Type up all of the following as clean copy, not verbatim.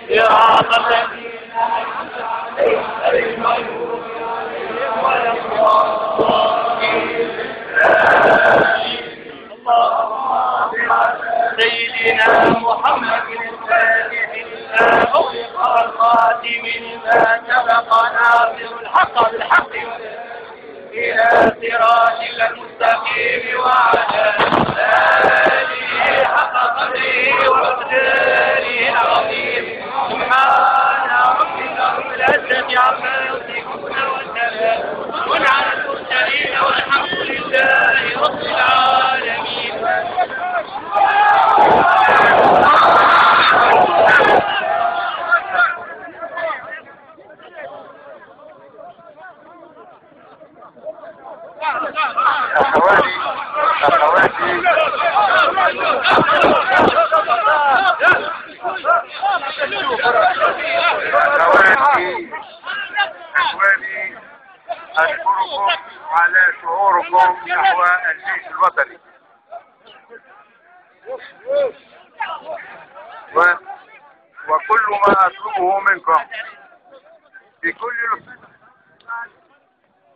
صراط الذين أنعمت عليهم غير المغضوب ولا الضالين. اللهم سيدنا محمد الفاتح لما أغلق الخاتم لما سبق ناصر الحق بالحق إلى صراطك المستقيم وعلى آله حق قدره ومقداره العظيم. سبحان ربك رب العزة عما يصفون وسلام على المرسلين والحمد لله رب العالمين. أخواتي أشكركم على شعوركم نحو الجيش الوطني، وكل ما أطلبه منكم بكل لطف،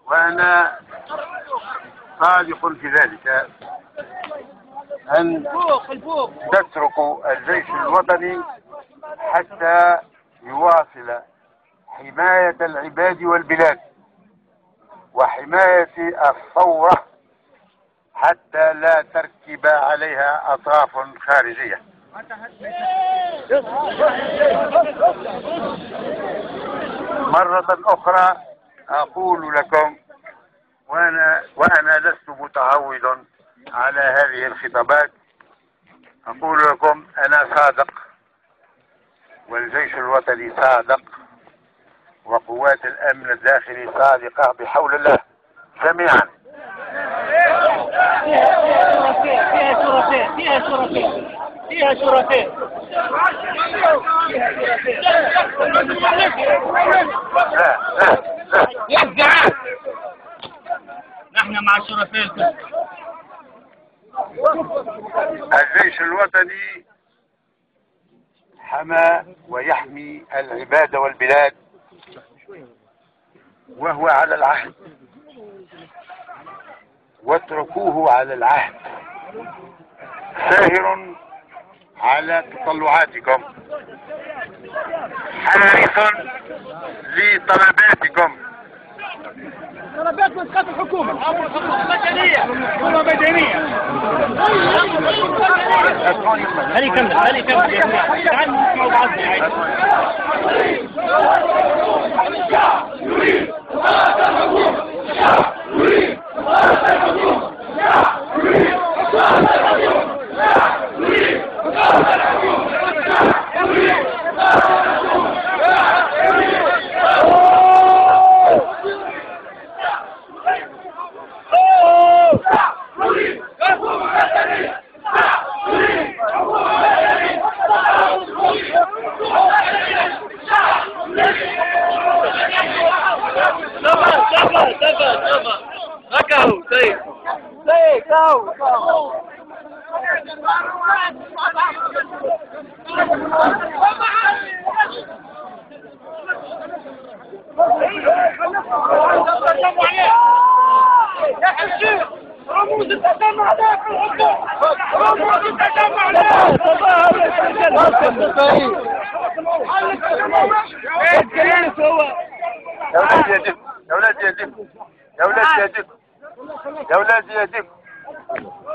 وأنا صادق في ذلك، أن تتركوا الجيش الوطني حتى يواصل حماية العباد والبلاد وحماية الثورة حتى لا تركب عليها أطراف خارجية. مرة أخرى أقول لكم، وأنا لست متعود على هذه الخطابات، أقول لكم أنا صادق، والجيش الوطني صادق، وقوات الأمن الداخلي صادقة بحول الله جميعا. فيها شرفاء لا نحن مع شرفاء. الجيش الوطني حمى ويحمي العباد والبلاد، وهو على العهد، واتركوه على العهد، ساهر على تطلعاتكم، حريص لطلباتكم. طلبات مسقط الحكومة مدنية ولا مدنية. هلي كمل تعال نسمع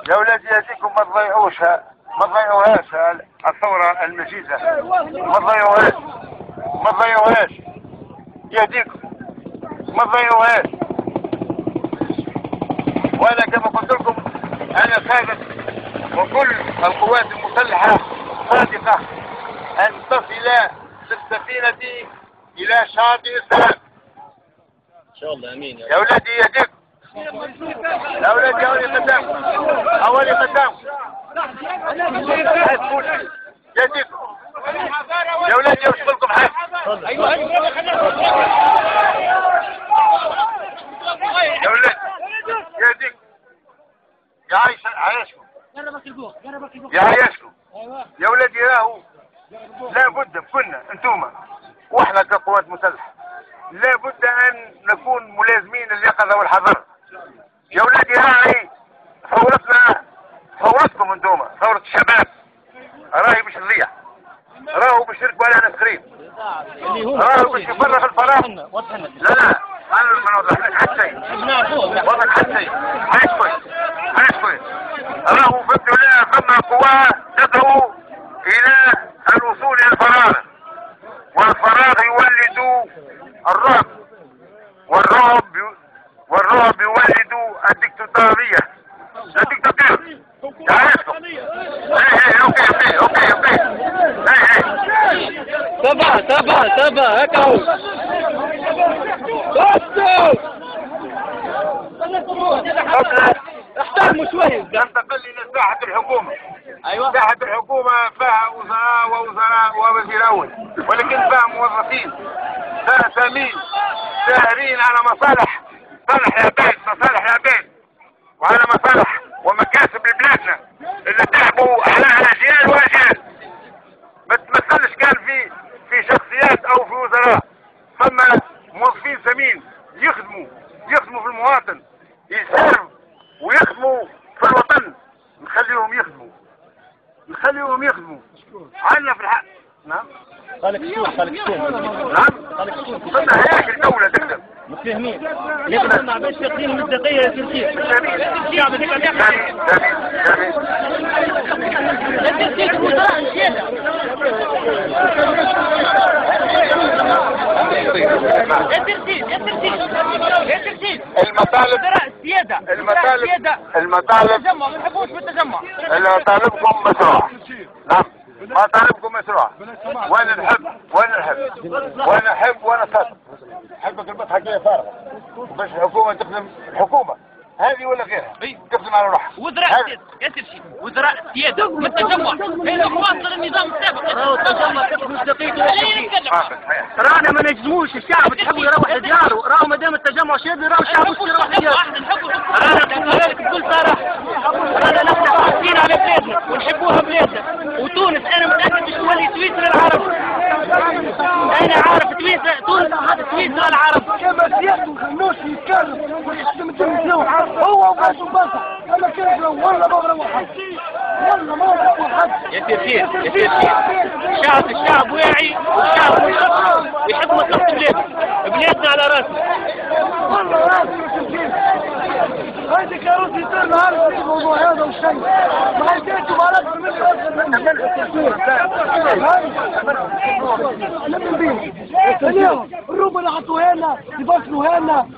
يا ولادي يديكم، ما تضيعوهاش الثورة المجيدة، ما تضيعوهاش يديكم، ما تضيعوهاش. وانا كما قلت لكم انا صادق، وكل القوات المسلحة صادقة ان تصل بالسفينة الى شاطئ السلام ان شاء الله. امين يا ولادي يديكم، يا ولادي اولي قدام يديكم يا ولادي، وشغلكم حاجة. يا ولادي يديكم، يعيشكم، يعيشكم يا ولادي. راهو لابد كنا انتوما واحنا كقوات مسلحة لابد ان نكون ملازمين اليقظة والحذر. يا ولادي راعي ثورتنا، ثورتكم انتوما، ثورة الشباب راهي باش تضيع، راهو باش يركبوا على ناس قريب، راهو باش يفرغ الفراغ. لا انا ما نوضحلكش حتى شيء، وضعك حتى شيء، عايش كويس. راهو فهمتوا لا ثم قوى تدعو الى الوصول الى الفراغ، والفراغ يولد الرعب، والرعب يولد الدكتاتورية. الدكتاتور تعرفوا؟ اوكي تبع هكا هو احترموا شوية. ننتقل الى ساحة الحكومة. ايوه ساحة الحكومة فيها وزراء ووزير اول، ولكن فيها موظفين سامين ساهرين على مصالح العباد وعلى مصالح ومكاسب لبلادنا اللي تعبوا عليها اجيال واجيال. ما تمثلش كان في شخصيات او في وزراء، ثم موظفين سمين يخدموا في المواطن، يسيروا ويخدموا في الوطن. نخليهم يخدموا عنا في الحق. نعم خالك شكون نعم ثم هياك الدولة تخدم متفاهمين. لكن ما باش تقديم المصداقية يا تركيا الشعب هذيك المطالبكم مشروع. نعم مطالبكم مشروع، وانا نحب وانا صادق. حبك المضحك هي فارغة باش الحكومة تخدم الحكومة هذه ولا غيرها تخدم على روحها. وزراء السيادة من التجمع هنا مواصل النظام السابق. التجمع كيف مستقيم رانا ما نجزموش الشعب تحب يروح لدياره. راهو ما دام التجمع شادي راهو الشعب مش يروح لدياره. رانا نقول لك بكل صراحة رانا نحن حاسين على بلادنا ونحبوها بلادنا. وتونس انا متأكد باش تولي سويسرا العرب. انا عارف تونس سويسرا العرب. كما سيادته مش يتكلم ويحكم التلفزيون هو وباش انا كيف والله ما بروح حد والله ما بروح حد. يا سير الشعب واعي والشعب يحب مصلحة بلادنا على راسنا. والله راسي هذه كاروسي يصير نهار في الموضوع هذا والشيء ما يجيتوا مالك من اليوم الروم اللي حطوها لنا يبصلوا لنا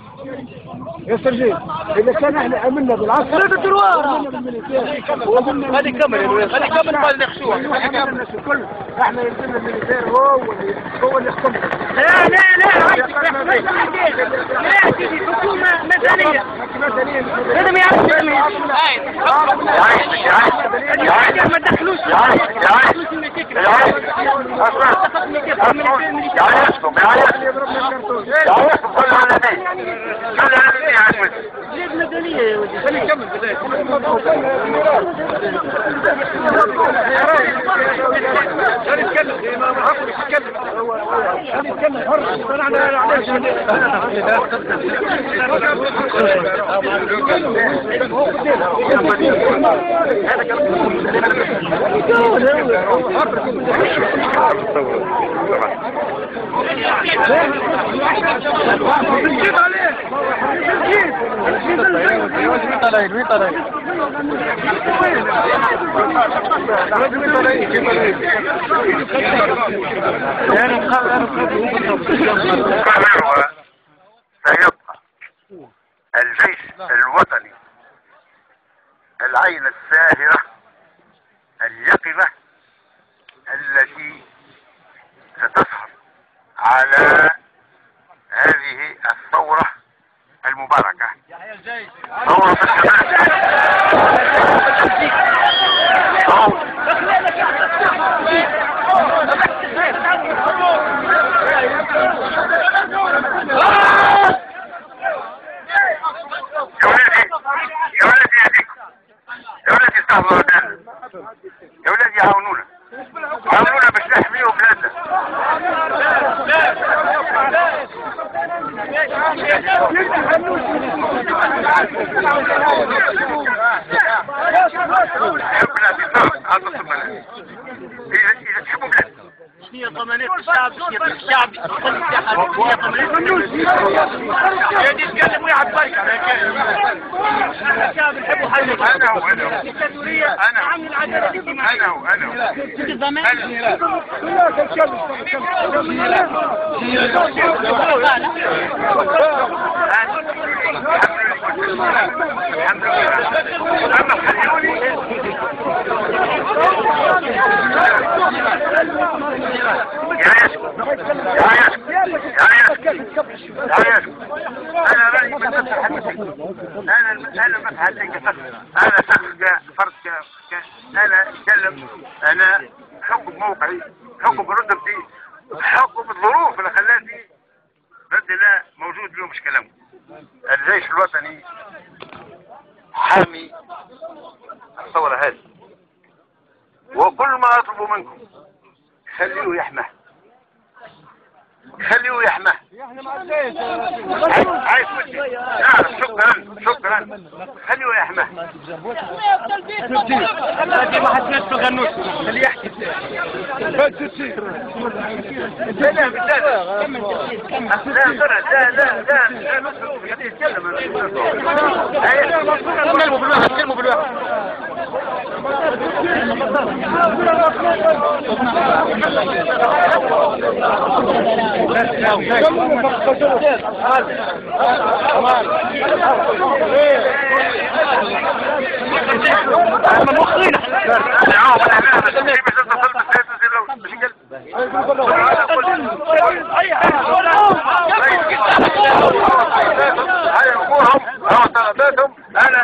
يا سرجين. اذا كان احنا عملنا بالعسكر هذا دروار هذه كامل قال نخشوها. احنا يلزمنا الميليتير هو اللي يحكم. لا سيدي حكومة مثالية هذا ما يعرفش ما تدخلوش ليه مدنية يا ولدي خليه يكمل بداية سيبقى الجيش الوطني العين الساهرة اليقظة التي ستسهر على هذه الثورة المباركة، ثورة يا ولادي استهزئوا يا ولادي عاونونا باش إذا تحبوا بلاد هي ضمانات الشعب الشعب يخلي الساحة هي ضمانات هذه تكلم ويعد بركة الشعب يحبوا حاجة أنا هو عامل العدالة الاجتماعية أنا هو الحمد لله أما خليوني أنا رأيي من نفس الحديث أنا ما تحدث أنا شخص فرد أنا أتكلم أنا حكم موقعي حكم بردبتي حكم الظروف اللي خلاتني رد لا موجود اليوم مش كلامه. الجيش الوطني حامي الثورة هذه وكل ما أطلب منكم خليه يحمه خليه يحمه عايز ودي شكرا خليه يحمه هذه ما حد نفسه غنوش اللي يحكي كلموا بالواحد انا